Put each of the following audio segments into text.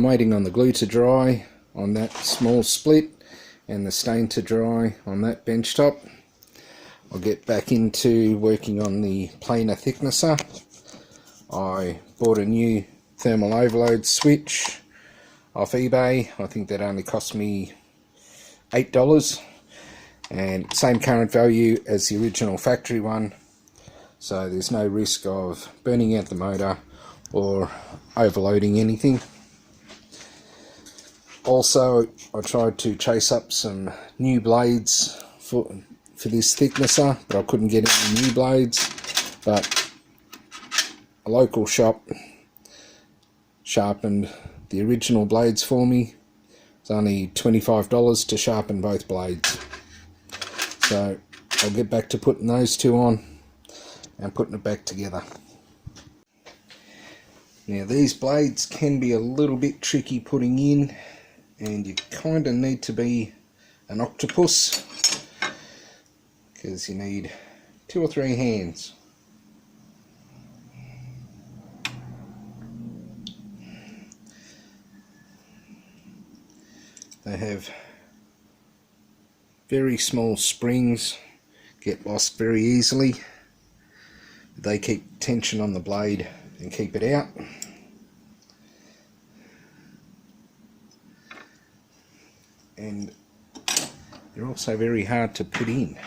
waiting on the glue to dry on that small split and the stain to dry on that bench top. I'll get back into working on the planer thicknesser. I bought a new thermal overload switch off eBay. I think that only cost me $8, and same current value as the original factory one, so there's no risk of burning out the motor or overloading anything. Also, I tried to chase up some new blades for this thicknesser, but I couldn't get any new blades. But a local shop sharpened the original blades for me. It's only $25 to sharpen both blades. So I'll get back to putting those two on and putting it back together. Now these blades can be a little bit tricky putting in, and you kind of need to be an octopus because you need 2 or 3 hands. They have very small springs, get lost very easily. They keep tension on the blade and keep it out. And they're also very hard to put in.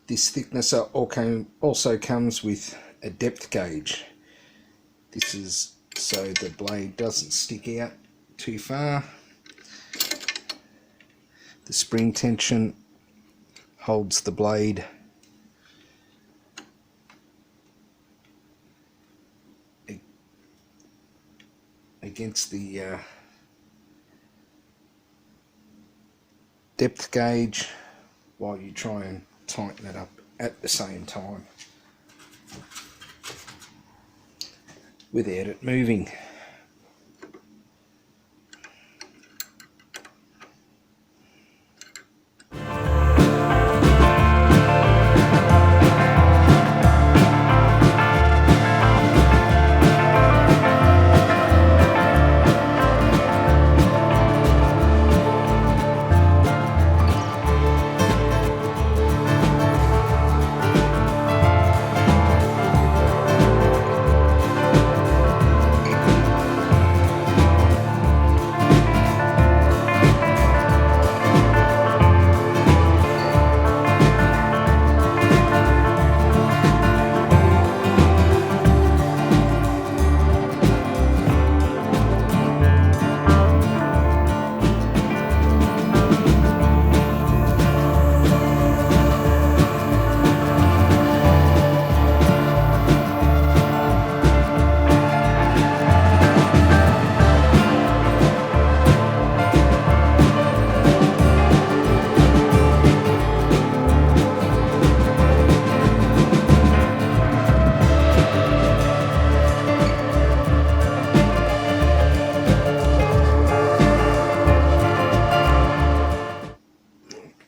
This thicknesser also comes with a depth gauge. This is so the blade doesn't stick out too far. The spring tension holds the blade against the depth gauge while you try and tighten it up at the same time without it moving.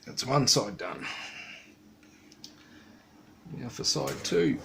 That's one side done. Now for side 2.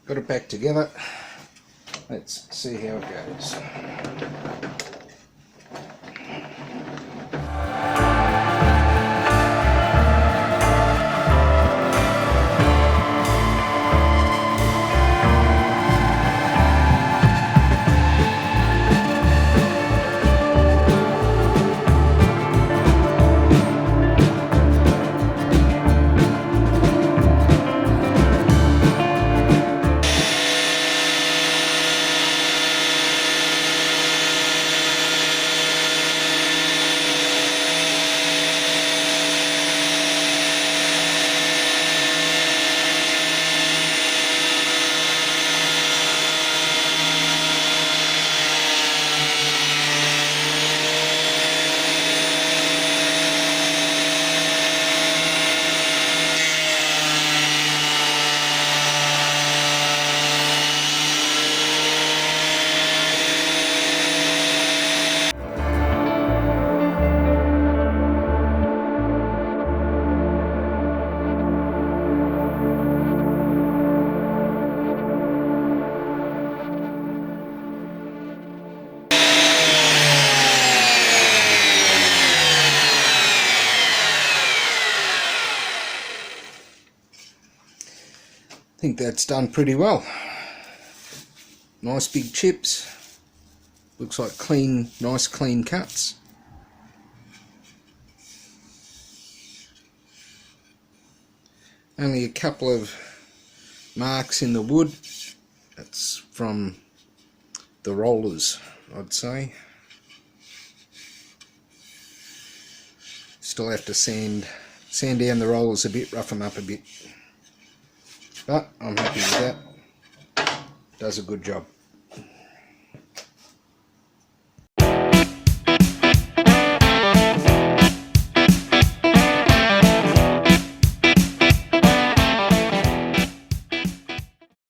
Got it back together. Let's see how it goes. I think that's done pretty well. Nice big chips. Looks like clean, nice clean cuts. Only a couple of marks in the wood. That's from the rollers, I'd say. Still have to sand down the rollers a bit, rough them up a bit. But I'm happy with that. Does a good job.